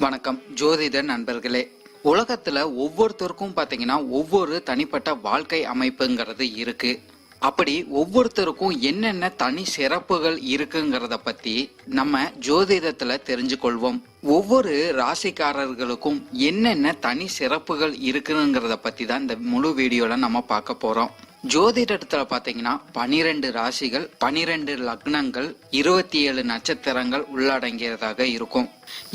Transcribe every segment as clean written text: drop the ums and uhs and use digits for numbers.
வணக்கம் ஜோதிட நண்பர்களே. உலகத்துல ஒவ்வொருத்தருக்கும் பாத்தீங்கன்னா ஒவ்வொரு தனிப்பட்ட வாழ்க்கை அமைப்புங்கிறது இருக்கு. அப்படி ஒவ்வொருத்தருக்கும் என்னென்ன தனி சிறப்புகள் இருக்குங்கிறத பத்தி நம்ம ஜோதிடத்துல தெரிஞ்சு கொள்வோம். ஒவ்வொரு ராசிக்காரர்களுக்கும் என்னென்ன தனி சிறப்புகள் இருக்குங்கிறத பத்தி தான் இந்த முழு வீடியோல நம்ம பார்க்க போறோம். ஜோதிடத்துல பாத்தீங்கன்னா 12 ராசிகள், 12 லக்னங்கள், 27 நட்சத்திரங்கள் உள்ளடங்கியதாக இருக்கும்.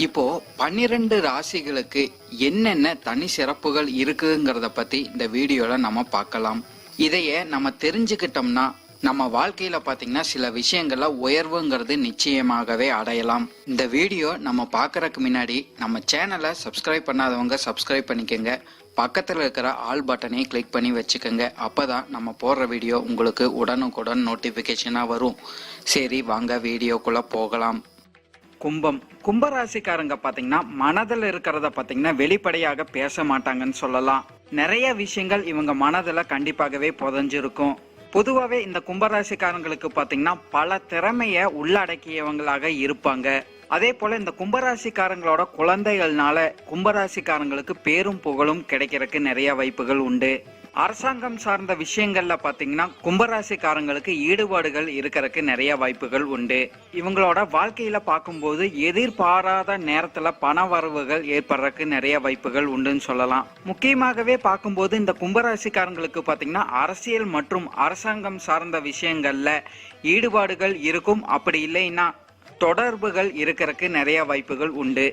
இப்போ 12 ராசிகளுக்கு என்னென்ன தனி சிறப்புகள் இருக்குங்கிறத பத்தி இந்த வீடியோல நம்ம பார்க்கலாம். இதையே நம்ம தெரிஞ்சுக்கிட்டோம்னா நம்ம வாழ்க்கையில பாத்தீங்கன்னா சில விஷயங்கள்ல உயர்வுங்கிறது நிச்சயமாகவே அடையலாம். இந்த வீடியோ நம்ம பாக்குறதுக்கு முன்னாடி நம்ம சேனலை சப்ஸ்கிரைப் பண்ணாதவங்க சப்ஸ்கிரைப் பண்ணிக்கோங்க. பக்கத்துல இருக்கிற ஆல் பட்டனை கிளிக் பண்ணி வச்சுக்கோங்க. அப்பதான் நம்ம போடுற வீடியோ உங்களுக்கு உடனுக்குடன் நோட்டிபிகேஷனா வரும். சரி, வாங்க வீடியோக்குள்ள போகலாம். கும்பராசிக்காரங்க பாத்தீங்கன்னா மனதில் இருக்கிறத பாத்தீங்கன்னா வெளிப்படையாக பேச மாட்டாங்கன்னு சொல்லலாம். நிறைய விஷயங்கள் இவங்க மனதுல கண்டிப்பாகவே புதஞ்சிருக்கும். பொதுவாகவே இந்த கும்பராசிக்காரங்களுக்கு பாத்தீங்கன்னா பல திறமைய உள்ளடக்கியவங்களாக இருப்பாங்க. அதே போல இந்த கும்பராசிக்காரங்களோட குழந்தைகள்னால கும்பராசிக்காரங்களுக்கு பேரும் புகழும் கிடைக்கிறதுக்கு நிறைய வாய்ப்புகள் உண்டு. அரசாங்கம் சார்ந்த விஷயங்கள்ல பாத்தீங்கன்னா கும்பராசிக்காரங்களுக்கு ஈடுபாடுகள் இருக்கிறதுக்கு நிறைய வாய்ப்புகள் உண்டு. இவங்களோட வாழ்க்கையில பார்க்கும்போது எதிர்பாராத நேரத்துல பண வரவுகள் ஏற்படுறதுக்கு நிறைய வாய்ப்புகள் உண்டுன்னு சொல்லலாம். முக்கியமாகவே பார்க்கும்போது இந்த கும்பராசிக்காரங்களுக்கு பாத்தீங்கன்னா அரசியல் மற்றும் அரசாங்கம் சார்ந்த விஷயங்கள்ல ஈடுபாடுகள் இருக்கும். அப்படி இல்லைன்னா தொடர்புகள் இருக்கிறதுக்கு நிறைய வாய்ப்புகள் உண்டு.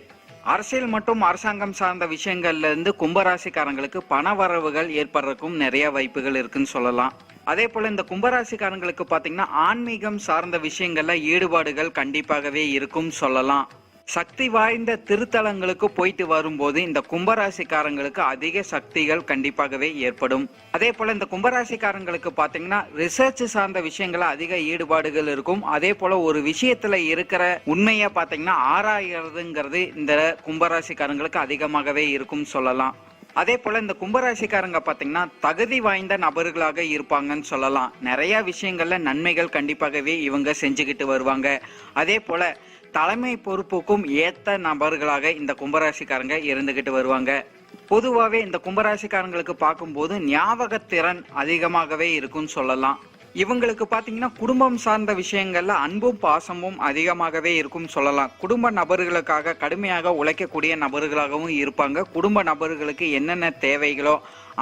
அரசியல் மற்றும் அரசாங்கம் சார்ந்த விஷயங்கள்ல இருந்து கும்பராசிக்காரங்களுக்கு பண வரவுகள் ஏற்படுறதுக்கும் நிறைய வாய்ப்புகள் இருக்குன்னு சொல்லலாம். அதே போல இந்த கும்பராசிக்காரங்களுக்கு பாத்தீங்கன்னா ஆன்மீகம் சார்ந்த விஷயங்கள்ல ஈடுபாடுகள் கண்டிப்பாகவே இருக்கும் சொல்லலாம். சக்தி வாய்ந்த திருத்தலங்களுக்கு போயிட்டு வரும்போது இந்த கும்பராசிக்காரங்களுக்கு அதிக சக்திகள் கண்டிப்பாகவே ஏற்படும். அதே போல இந்த கும்பராசிக்காரங்களுக்கு பாத்தீங்கன்னா ரிசர்ச் சார்ந்த விஷயங்கள அதிக ஈடுபாடுகள் இருக்கும். அதே போல ஒரு விஷயத்துல இருக்கிற உண்மையை பாத்தீங்கன்னா ஆராயறதுங்கிறது இந்த கும்பராசிக்காரங்களுக்கு அதிகமாகவே இருக்கும் சொல்லலாம். அதே போல இந்த கும்பராசிக்காரங்க பாத்தீங்கன்னா தகுதி வாய்ந்த நபர்களாக இருப்பாங்கன்னு சொல்லலாம். நிறைய விஷயங்கள்ல நன்மைகள் கண்டிப்பாகவே இவங்க செஞ்சுக்கிட்டு வருவாங்க. அதே போல தலைமை பொறுப்புக்கும் ஏத்த நபர்களாக இந்த கும்பராசிக்காரங்க இருந்துகிட்டு வருவாங்க. பொதுவாகவே இந்த கும்பராசிக்காரங்களுக்கு பார்க்கும்போது ஞாபகத்திறன் அதிகமாகவே இருக்குன்னு சொல்லலாம். இவங்களுக்கு பாத்தீங்கன்னா குடும்பம் சார்ந்த விஷயங்கள்ல அன்பும் பாசமும் அதிகமாகவே இருக்கும் சொல்லலாம். குடும்ப நபர்களுக்காக கடுமையாக உழைக்கக்கூடிய நபர்களாகவும் இருப்பாங்க. குடும்ப நபர்களுக்கு என்னென்ன தேவைகளோ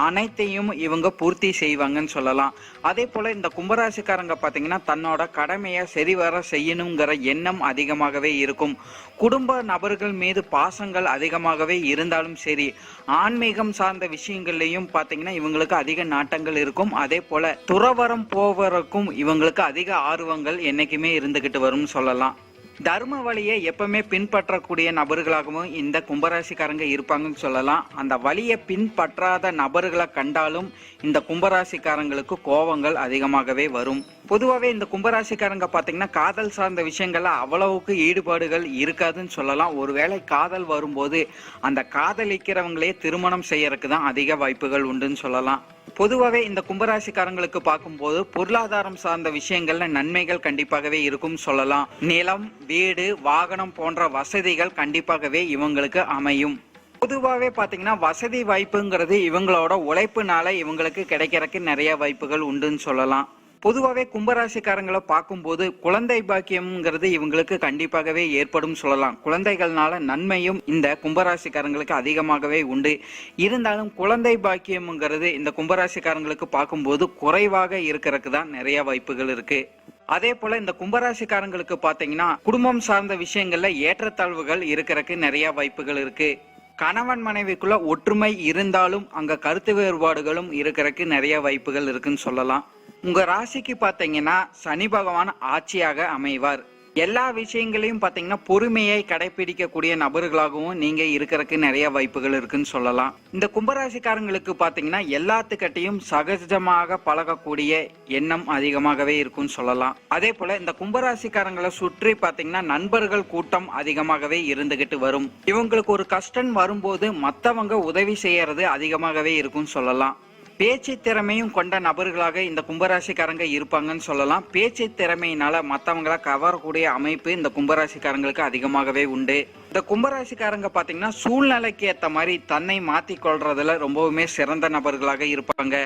அனைத்தையும் இவங்க பூர்த்தி செய்வாங்கன்னு சொல்லலாம். அதே போல இந்த கும்பராசிக்காரங்க பாத்தீங்கன்னா தன்னோட கடமையை சரிவர செய்யணுங்கிற எண்ணம் அதிகமாகவே இருக்கும். குடும்ப நபர்கள் மீது பாசங்கள் அதிகமாகவே இருந்தாலும் சரி, ஆன்மீகம் சார்ந்த விஷயங்கள்லயும் பாத்தீங்கன்னா இவங்களுக்கு அதிக நாட்டங்கள் இருக்கும். அதே போல துறவரம் போவதற்கும் இவங்களுக்கு அதிக ஆர்வங்கள் என்னைக்குமே இருந்துகிட்டு வரும் சொல்லலாம். தர்ம வழியை எப்பவுமே பின்பற்றக்கூடிய நபர்களாகவும் இந்த கும்பராசிக்காரங்க இருப்பாங்கன்னு சொல்லலாம். அந்த வழியை பின்பற்றாத நபர்களை கண்டாலும் இந்த கும்பராசிக்காரங்களுக்கு கோபங்கள் அதிகமாகவே வரும். பொதுவாகவே இந்த கும்பராசிக்காரங்க பாத்தீங்கன்னா காதல் சார்ந்த விஷயங்கள்ல அவ்வளவுக்கு ஈடுபாடுகள் இருக்காதுன்னு சொல்லலாம். ஒருவேளை காதல் வரும்போது அந்த காதலிக்கிறவங்களே திருமணம் செய்யறதுக்கு தான் அதிக வாய்ப்புகள் உண்டுன்னு சொல்லலாம். பொதுவாகவே இந்த கும்பராசிக்காரங்களுக்கு பார்க்கும்போது பொருளாதாரம் சார்ந்த விஷயங்கள்ல நன்மைகள் கண்டிப்பாகவே இருக்கும் சொல்லலாம். நிலம், வீடு, வாகனம் போன்ற வசதிகள் கண்டிப்பாகவே இவங்களுக்கு அமையும். பொதுவாகவே பாத்தீங்கன்னா வசதி வாய்ப்புங்கிறது இவங்களோட உழைப்புனால இவங்களுக்கு கிடைக்கிறதுக்கு நிறைய வாய்ப்புகள் உண்டுன்னு சொல்லலாம். பொதுவாகவே கும்பராசிக்காரங்களை பார்க்கும்போது குழந்தை பாக்கியம்ங்கிறது இவங்களுக்கு கண்டிப்பாகவே ஏற்படும் சொல்லலாம். குழந்தைகள்னால நன்மையும் இந்த கும்பராசிக்காரங்களுக்கு அதிகமாகவே உண்டு. இருந்தாலும் குழந்தை பாக்கியம்ங்கிறது இந்த கும்பராசிக்காரங்களுக்கு பார்க்கும்போது குறைவாக இருக்கிறதுக்கு தான் நிறைய வாய்ப்புகள் இருக்கு. அதே போல இந்த கும்பராசிக்காரங்களுக்கு பாத்தீங்கன்னா குடும்பம் சார்ந்த விஷயங்கள்ல ஏற்றத்தாழ்வுகள் இருக்கிறதுக்கு நிறைய வாய்ப்புகள் இருக்கு. கணவன் மனைவிக்குள்ள ஒற்றுமை இருந்தாலும் அங்க கருத்து வேறுபாடுகளும் இருக்கிறதுக்கு நிறைய வாய்ப்புகள் இருக்குன்னு சொல்லலாம். உங்க ராசிக்கு பாத்தீங்கன்னா சனி பகவான் ஆட்சியாக அமைவார். எல்லா விஷயங்களையும் பாத்தீங்கன்னா பொறுமையை கடைபிடிக்கக்கூடிய நபர்களாகவும் நீங்க இருக்கிறதுக்கு நிறைய வாய்ப்புகள் இருக்குன்னு சொல்லலாம். இந்த கும்பராசிக்காரங்களுக்கு பாத்தீங்கன்னா எல்லாத்துக்கிட்டையும் சகஜமாக பழகக்கூடிய எண்ணம் அதிகமாகவே இருக்குன்னு சொல்லலாம். அதே போல இந்த கும்பராசிக்காரங்களை சுற்றி பாத்தீங்கன்னா நண்பர்கள் கூட்டம் அதிகமாகவே இருந்துகிட்டு வரும். இவங்களுக்கு ஒரு கஷ்டம் வரும்போது மத்தவங்க உதவி செய்யறது அதிகமாகவே இருக்குன்னு சொல்லலாம். பேச்சு திறமையும் கொண்ட நபர்களாக இந்த கும்பராசிக்காரங்க இருப்பாங்கன்னு சொல்லலாம். பேச்சு திறமையினால மற்றவங்களை கவரக்கூடிய அமைப்பு இந்த கும்பராசிக்காரங்களுக்கு அதிகமாகவே உண்டு. இந்த கும்பராசிக்காரங்க பாத்தீங்கன்னா சூழ்நிலைக்கு ஏற்ற மாதிரி தன்னை மாத்தி கொள்றதுல ரொம்பவுமே சிறந்த நபர்களாக இருப்பாங்க.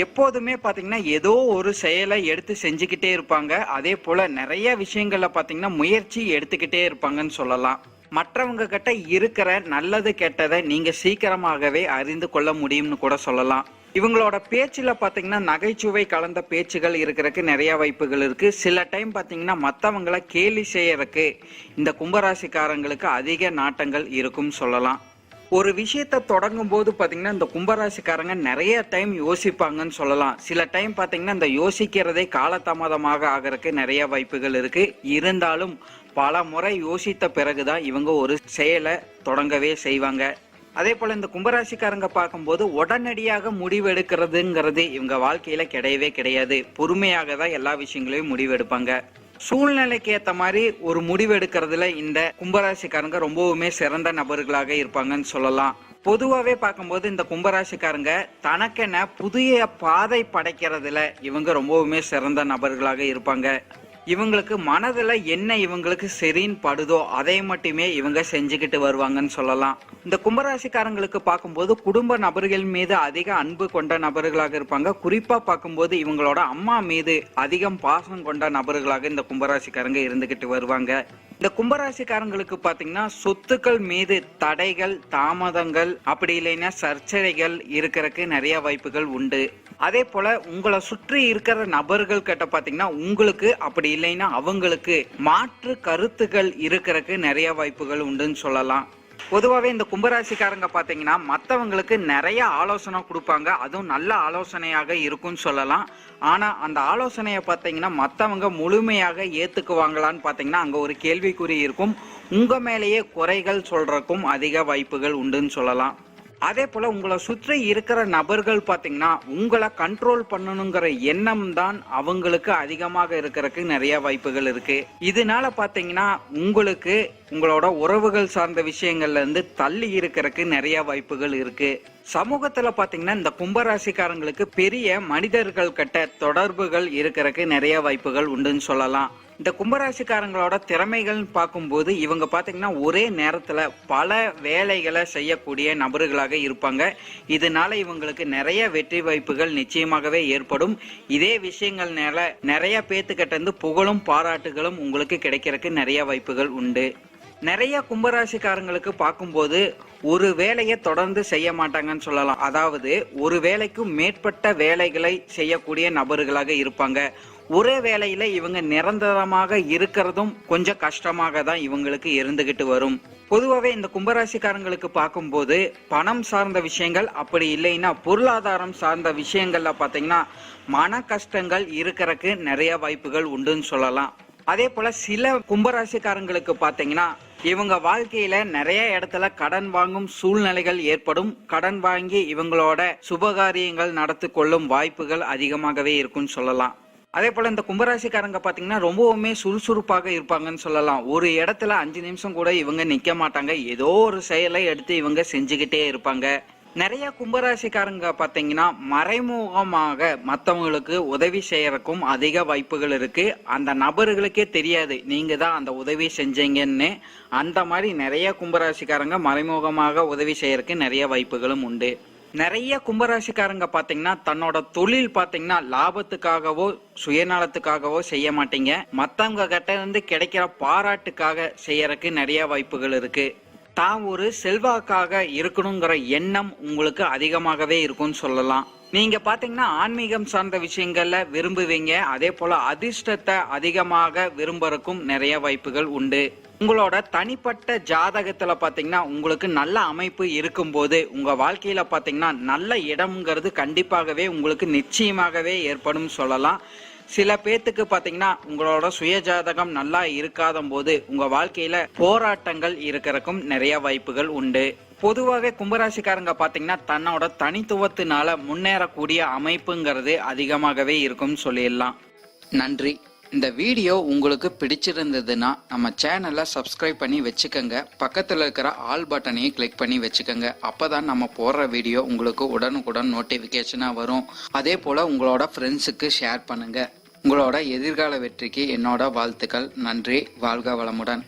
எப்போதுமே பாத்தீங்கன்னா ஏதோ ஒரு செயலை எடுத்து செஞ்சுக்கிட்டே இருப்பாங்க. அதே போல நிறைய விஷயங்கள்ல பாத்தீங்கன்னா முயற்சி எடுத்துக்கிட்டே இருப்பாங்கன்னு சொல்லலாம். மற்றவங்க கிட்ட இருக்கிற நல்லது கெட்டதை நீங்க சீக்கிரமாகவே அறிந்து கொள்ள முடியும்னு கூட சொல்லலாம். இவங்களோட பேச்சுல பாத்தீங்கன்னா நகைச்சுவை கலந்த பேச்சுகள் இருக்கிறதுக்கு நிறைய வாய்ப்புகள் இருக்கு. சில டைம் பாத்தீங்கன்னா மற்றவங்களை கேலி செய்யறதுக்கு இந்த கும்பராசிக்காரங்களுக்கு அதிக நாட்டங்கள் இருக்கும் சொல்லலாம். ஒரு விஷயத்த தொடங்கும் போது பாத்தீங்கன்னா இந்த கும்பராசிக்காரங்க நிறைய டைம் யோசிப்பாங்கன்னு சொல்லலாம். சில டைம் பாத்தீங்கன்னா இந்த யோசிக்கிறதே காலதாமதமாக ஆகிறதுக்கு நிறைய வாய்ப்புகள் இருக்கு. இருந்தாலும் பல முறை யோசித்த பிறகுதான் இவங்க ஒரு செயலை தொடங்கவே செய்வாங்க. அதே போல இந்த கும்பராசிக்காரங்க பார்க்கும்போது உடனடியாக முடிவு எடுக்கிறதுங்கிறது இவங்க வாழ்க்கையில கிடையவே கிடையாது. பொறுமையாக தான் எல்லா விஷயங்களையும் முடிவு எடுப்பாங்க. சூழ்நிலைக்கு ஏற்ற மாதிரி ஒரு முடிவு எடுக்கிறதுல இந்த கும்பராசிக்காரங்க ரொம்பவுமே சிறந்த நபர்களாக இருப்பாங்கன்னு சொல்லலாம். பொதுவாகவே பார்க்கும்போது இந்த கும்பராசிக்காரங்க தனக்கென புதிய பாதை படைக்கிறதுல இவங்க ரொம்பவுமே சிறந்த நபர்களாக இருப்பாங்க. இவங்களுக்கு மனதுல என்ன இவங்களுக்கு சரின்னு படுதோ அதை மட்டுமே இவங்க செஞ்சுக்கிட்டு வருவாங்கன்னு சொல்லலாம். இந்த கும்பராசிக்காரங்களுக்கு பார்க்கும்போது குடும்ப நபர்கள் மீது அதிக அன்பு கொண்ட நபர்களாக இருப்பாங்க. குறிப்பா பார்க்கும்போது இவங்களோட அம்மா மீது அதிகம் பாசம் கொண்ட நபர்களாக இந்த கும்பராசிக்காரங்க இருந்துகிட்டு வருவாங்க. இந்த கும்பராசிக்காரங்களுக்கு பாத்தீங்கன்னா சொத்துக்கள் மீது தடைகள், தாமதங்கள், அப்படி இல்லைன்னா சர்ச்சைகள் இருக்கிறதுக்கு நிறைய வாய்ப்புகள் உண்டு. அதே போல உங்களை சுற்றி இருக்கிற நபர்கள் கிட்ட பாத்தீங்கன்னா உங்களுக்கு அப்படி இல்லைன்னா அவங்களுக்கு மாற்று கருத்துக்கள் இருக்கிறதுக்கு நிறைய வாய்ப்புகள் உண்டுன்னு சொல்லலாம். பொதுவாகவே இந்த கும்பராசிக்காரங்க பாத்தீங்கன்னா மற்றவங்களுக்கு நிறைய ஆலோசனை கொடுப்பாங்க. அதுவும் நல்ல ஆலோசனையாக இருக்கும்னு சொல்லலாம். ஆனா அந்த ஆலோசனையை பார்த்தீங்கன்னா மற்றவங்க முழுமையாக ஏத்துக்குவாங்களான்னு பார்த்தீங்கன்னா அங்க ஒரு கேள்விக்குறி இருக்கும். உங்க மேலேயே குறைகள் சொல்றதுக்கும் அதிக வாய்ப்புகள் உண்டுன்னு சொல்லலாம். அதே போல உங்களை சுற்றி இருக்கிற நபர்கள் பாத்தீங்கன்னா உங்களை கண்ட்ரோல் பண்ணணுங்கிற எண்ணம் தான் அவங்களுக்கு அதிகமாக இருக்கிறதுக்கு நிறைய வாய்ப்புகள் இருக்கு. இதனால பாத்தீங்கன்னா உங்களுக்கு உங்களோட உறவுகள் சார்ந்த விஷயங்கள்ல இருந்து தள்ளி இருக்கிறதுக்கு நிறைய வாய்ப்புகள் இருக்கு. சமூகத்துல பாத்தீங்கன்னா இந்த கும்பராசிக்காரங்களுக்கு பெரிய மனிதர்கள் கிட்ட தொடர்புகள் இருக்கிறதுக்கு நிறைய வாய்ப்புகள் உண்டுன்னு சொல்லலாம். இந்த கும்பராசிக்காரங்களோட திறமைகள் பார்க்கும்போது இவங்க பாத்தீங்கன்னா ஒரே நேரத்துல பல வேலைகளை செய்யக்கூடிய நபர்களாக இருப்பாங்க. இதனால இவங்களுக்கு நிறைய வெற்றி வாய்ப்புகள் நிச்சயமாகவே ஏற்படும். இதே விஷயங்கள்னால நிறைய பேத்துக்கிட்ட இருந்து புகழும் பாராட்டுகளும் உங்களுக்கு கிடைக்கிறதுக்கு நிறைய வாய்ப்புகள் உண்டு. நிறைய கும்பராசிக்காரங்களுக்கு பார்க்கும்போது ஒரு வேலையை தொடர்ந்து செய்ய மாட்டாங்கன்னு சொல்லலாம். அதாவது ஒரு வேலைக்கும் மேற்பட்ட வேலைகளை செய்யக்கூடிய நபர்களாக இருப்பாங்க. ஒரே வேலையில இவங்க நிரந்தரமாக இருக்கிறதும் கொஞ்சம் கஷ்டமாக தான் இவங்களுக்கு இருந்துகிட்டு வரும். பொதுவாகவே இந்த கும்பராசிக்காரங்களுக்கு பார்க்கும்போது பணம் சார்ந்த விஷயங்கள், அப்படி இல்லைன்னா பொருளாதாரம் சார்ந்த விஷயங்கள்ல பாத்தீங்கன்னா மன கஷ்டங்கள் இருக்கிறதுக்கு நிறைய வாய்ப்புகள் உண்டுன்னு சொல்லலாம். அதே போல சில கும்பராசிக்காரங்களுக்கு பாத்தீங்கன்னா இவங்க வாழ்க்கையில நிறைய இடத்துல கடன் வாங்கும் சூழ்நிலைகள் ஏற்படும். கடன் வாங்கி இவங்களோட சுபகாரியங்கள் நடத்தி கொள்ளும் வாய்ப்புகள் அதிகமாகவே இருக்கும்னு சொல்லலாம். அதே போல இந்த கும்பராசிக்காரங்க பாத்தீங்கன்னா ரொம்பவுமே சுறுசுறுப்பாக இருப்பாங்கன்னு சொல்லலாம். ஒரு இடத்துல 5 நிமிஷம் கூட இவங்க நிக்க மாட்டாங்க. ஏதோ ஒரு செயலை எடுத்து இவங்க செஞ்சுக்கிட்டே இருப்பாங்க. நிறைய கும்பராசிக்காரங்க பாத்தீங்கன்னா மறைமுகமாக மற்றவங்களுக்கு உதவி செய்யறதுக்கும் அதிக வாய்ப்புகள் இருக்கு. அந்த நபர்களுக்கே தெரியாது நீங்க தான் அந்த உதவி செஞ்சீங்கன்னு. அந்த மாதிரி நிறைய கும்பராசிக்காரங்க மறைமுகமாக உதவி செய்யறதுக்கு நிறைய வாய்ப்புகளும் உண்டு. நிறைய கும்பராசிக்காரங்க பாத்தீங்கன்னா தன்னோட தொழில் பாத்தீங்கன்னா லாபத்துக்காகவோ சுயநலத்துக்காகவோ செய்ய மாட்டீங்க. மத்தவங்க கிட்ட இருந்து கிடைக்கிற பாராட்டுக்காக செய்யறதுக்கு நிறைய வாய்ப்புகள் இருக்கு. தான் ஒரு செல்வாக்காக இருக்கணுங்கிற எண்ணம் உங்களுக்கு அதிகமாகவே இருக்கும்னு சொல்லலாம். நீங்க பாத்தீங்கன்னா ஆன்மீகம் சார்ந்த விஷயங்கள்ல விரும்புவீங்க. அதே போல அதிர்ஷ்டத்தை அதிகமாக விரும்புறதுக்கும் நிறைய வாய்ப்புகள் உண்டு. உங்களோட தனிப்பட்ட ஜாதகத்துல பாத்தீங்கன்னா உங்களுக்கு நல்ல அமைப்பு இருக்கும்போது உங்க வாழ்க்கையில பாத்தீங்கன்னா நல்ல இடம்ங்கிறது கண்டிப்பாகவே உங்களுக்கு நிச்சயமாகவே ஏற்படும் சொல்லலாம். சில பேத்துக்கு பாத்தீங்கன்னா உங்களோட சுய ஜாதகம் நல்லா இருக்காத போது உங்க வாழ்க்கையில போராட்டங்கள் இருக்கிறதுக்கும் நிறைய வாய்ப்புகள் உண்டு. பொதுவாக கும்பராசிக்காரங்க பாத்தீங்கன்னா தன்னோட தனித்துவத்தினால முன்னேறக்கூடிய அமைப்புங்கிறது அதிகமாகவே இருக்கும்னு சொல்லிடலாம். நன்றி. இந்த வீடியோ உங்களுக்கு பிடிச்சிருந்ததுன்னா நம்ம சேனலை சப்ஸ்கிரைப் பண்ணி வச்சுக்கோங்க. பக்கத்தில் இருக்கிற ஆல் பட்டனையும் கிளிக் பண்ணி வச்சுக்கோங்க. அப்பதான் நம்ம போடுற வீடியோ உங்களுக்கு உடனுக்குடன் நோட்டிஃபிகேஷனாக வரும். அதே போல் உங்களோட ஃப்ரெண்ட்ஸுக்கு ஷேர் பண்ணுங்க. உங்களோட எதிர்கால வெற்றிக்கு என்னோட வாழ்த்துக்கள். நன்றி. வாழ்க வளமுடன்.